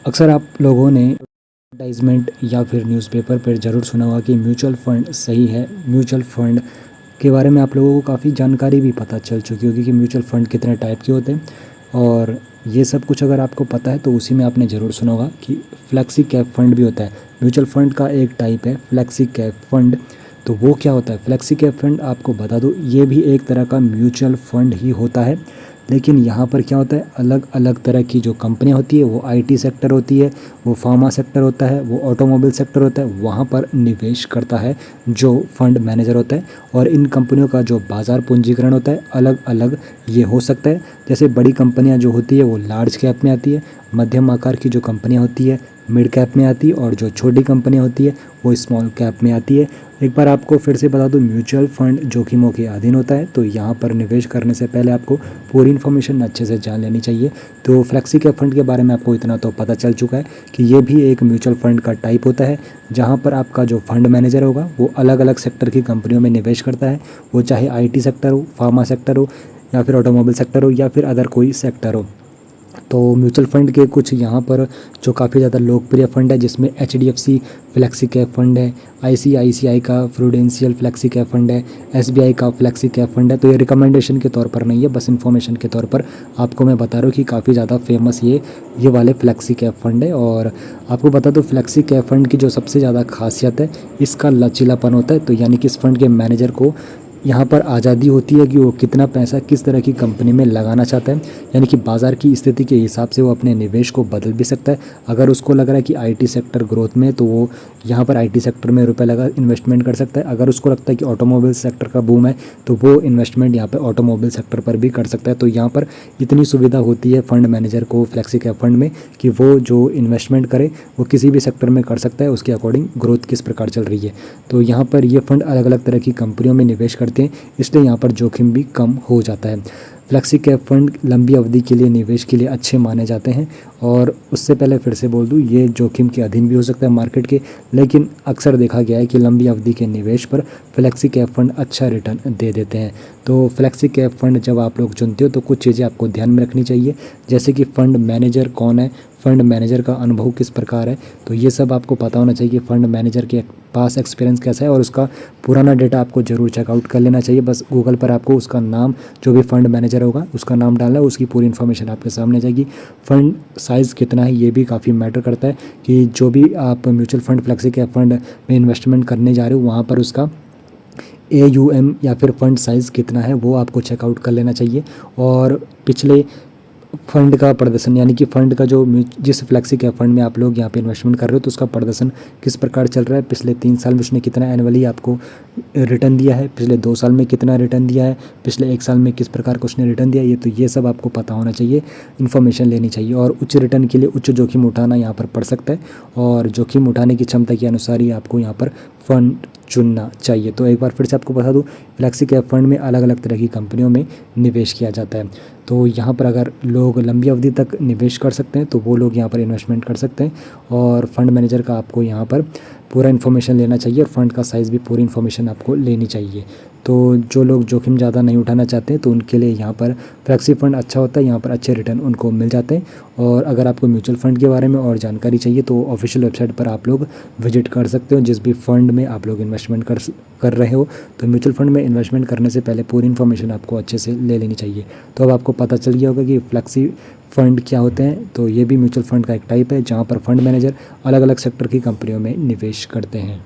अक्सर आप लोगों ने एडवर्टाइजमेंट या फिर न्यूज़पेपर पर ज़रूर सुना होगा कि म्यूचुअल फ़ंड सही है। म्यूचुअल फ़ंड के बारे में आप लोगों को काफ़ी जानकारी भी पता चल चुकी होगी कि म्यूचुअल फ़ंड कितने टाइप के होते हैं। और ये सब कुछ अगर आपको पता है तो उसी में आपने ज़रूर सुना होगा कि फ्लेक्सी कैप फंड भी होता है। म्यूचुअल फ़ंड का एक टाइप है फ्लेक्सी कैप फंड। तो वो क्या होता है फ्लेक्सी कैप फंड, आपको बता दूँ ये भी एक तरह का म्यूचुअल फ़ंड ही होता है। लेकिन यहाँ पर क्या होता है, अलग अलग तरह की जो कंपनियाँ होती है, वो आईटी सेक्टर होती है, वो फार्मा सेक्टर होता है, वो ऑटोमोबाइल सेक्टर होता है, वहाँ पर निवेश करता है जो फंड मैनेजर होता है। और इन कंपनियों का जो बाज़ार पूंजीकरण होता है अलग अलग ये हो सकता है। जैसे बड़ी कंपनियाँ जो होती है वो लार्ज कैप में आती है, मध्यम आकार की जो कंपनियाँ होती है मिड कैप में आती है, और जो छोटी कंपनियाँ होती है वो स्मॉल कैप में आती है। एक बार आपको फिर से बता दूं, म्यूचुअल फंड जोखिमों के अधीन होता है, तो यहाँ पर निवेश करने से पहले आपको पूरी इन्फॉर्मेशन अच्छे से जान लेनी चाहिए। तो फ्लेक्सी कैप फंड के बारे में आपको इतना तो पता चल चुका है कि ये भी एक म्यूचुअल फंड का टाइप होता है, जहाँ पर आपका जो फंड मैनेजर होगा वो अलग अलग सेक्टर की कंपनियों में निवेश करता है। वो चाहे आईटी सेक्टर हो, फार्मा सेक्टर हो, या फिर ऑटोमोबाइल सेक्टर हो, या फिर अदर कोई सेक्टर हो। तो म्यूचुअल फंड के कुछ यहाँ पर जो काफ़ी ज़्यादा लोकप्रिय फंड है, जिसमें एचडीएफसी फ्लेक्सी कैप फंड है, आईसीआईसीआई का प्रूडेंशियल फ्लेक्सी कैप फंड है, एसबीआई का फ्लेक्सी कैप फंड है। तो ये रिकमेंडेशन के तौर पर नहीं है, बस इन्फॉर्मेशन के तौर पर आपको मैं बता रहा हूँ कि काफ़ी ज़्यादा फेमस ये वाले फ्लेक्सी कैप फंड है। और आपको बता दो फ्लेक्सी कैप फंड की जो सबसे ज़्यादा खासियत है, इसका लचीलापन होता है। तो यानी कि इस फंड के मैनेजर को यहाँ पर आज़ादी होती है कि वो कितना पैसा किस तरह की कंपनी में लगाना चाहता है। यानी कि बाज़ार की स्थिति के हिसाब से वो अपने निवेश को बदल भी सकता है। अगर उसको लग रहा है कि आईटी सेक्टर ग्रोथ में, तो वो यहाँ पर आईटी सेक्टर में रुपए लगा इन्वेस्टमेंट कर सकता है। अगर उसको लगता है कि ऑटोमोबाइल सेक्टर का बूम है, तो वो इन्वेस्टमेंट यहाँ पर ऑटोमोबाइल सेक्टर पर भी कर सकता है। तो यहाँ पर इतनी सुविधा होती है फंड मैनेजर को फ्लेक्सी कैप फंड में कि वो जो इन्वेस्टमेंट करे वो किसी भी सेक्टर में कर सकता है, उसके अकॉर्डिंग ग्रोथ किस प्रकार चल रही है। तो यहाँ पर ये फंड अलग अलग तरह की कंपनियों में निवेश करते हैं, इसलिए यहाँ पर जोखिम भी कम हो जाता है। फ्लेक्सी कैप फंड लंबी अवधि के लिए निवेश के लिए अच्छे माने जाते हैं। और उससे पहले फिर से बोल दूँ, ये जोखिम के अधीन भी हो सकता है मार्केट के, लेकिन अक्सर देखा गया है कि लंबी अवधि के निवेश पर फ्लेक्सी कैप फंड अच्छा रिटर्न दे देते हैं। तो फ्लेक्सी कैप फंड जब आप लोग चुनते हो तो कुछ चीज़ें आपको ध्यान में रखनी चाहिए, जैसे कि फ़ंड मैनेजर कौन है, फ़ंड मैनेजर का अनुभव किस प्रकार है। तो ये सब आपको पता होना चाहिए कि फ़ंड मैनेजर के पास एक्सपीरियंस कैसा है, और उसका पुराना डेटा आपको ज़रूर चेकआउट कर लेना चाहिए। बस गूगल पर आपको उसका नाम, जो भी फ़ंड मैनेजर होगा उसका नाम डालना है, उसकी पूरी इन्फॉर्मेशन आपके सामने जाएगी। फ़ंड साइज़ कितना है ये भी काफ़ी मैटर करता है, कि जो भी आप mutual fund flexi cap fund में इन्वेस्टमेंट करने जा रहे हो वहाँ पर उसका AUM या फिर फंड साइज़ कितना है वो आपको चेकआउट कर लेना चाहिए। और पिछले फंड का प्रदर्शन, यानी कि फंड का जो जिस फ्लेक्सी कैप फंड में आप लोग यहाँ पे इन्वेस्टमेंट कर रहे हो, तो उसका प्रदर्शन किस प्रकार चल रहा है, पिछले 3 साल में उसने कितना एनुअली आपको रिटर्न दिया है, पिछले 2 साल में कितना रिटर्न दिया है, पिछले 1 साल में किस प्रकार का उसने रिटर्न दिया है। ये सब आपको पता होना चाहिए, इन्फॉर्मेशन लेनी चाहिए। और उच्च रिटर्न के लिए उच्च जोखिम उठाना यहाँ पर पड़ सकता है, और जोखिम उठाने की क्षमता के अनुसार ही आपको यहाँ पर फंड चुनना चाहिए। तो एक बार फिर से आपको बता दूं, फ्लेक्सी कैप फंड में अलग अलग तरह की कंपनियों में निवेश किया जाता है। तो यहाँ पर अगर लोग लंबी अवधि तक निवेश कर सकते हैं तो वो लोग यहाँ पर इन्वेस्टमेंट कर सकते हैं। और फंड मैनेजर का आपको यहाँ पर पूरा इन्फॉर्मेशन लेना चाहिए, और फंड का साइज़ भी पूरी इन्फॉर्मेशन आपको लेनी चाहिए। तो जो लोग जोखिम ज़्यादा नहीं उठाना चाहते हैं तो उनके लिए यहाँ पर फ्लेक्सी फंड अच्छा होता है, यहाँ पर अच्छे रिटर्न उनको मिल जाते हैं। और अगर आपको म्यूचुअल फंड के बारे में और जानकारी चाहिए तो ऑफिशियल वेबसाइट पर आप लोग विजिट कर सकते हो, जिस भी फंड में आप लोग इन्वेस्टमेंट कर रहे हो। तो म्यूचुअल फंड में इन्वेस्टमेंट करने से पहले पूरी इन्फॉर्मेशन आपको अच्छे से ले लेनी चाहिए। तो अब आपको पता चल गया होगा कि फ्लेक्सी फंड क्या होते हैं। तो ये भी म्यूचुअल फंड का एक टाइप है, जहाँ पर फंड मैनेजर अलग अलग सेक्टर की कंपनियों में निवेश करते हैं।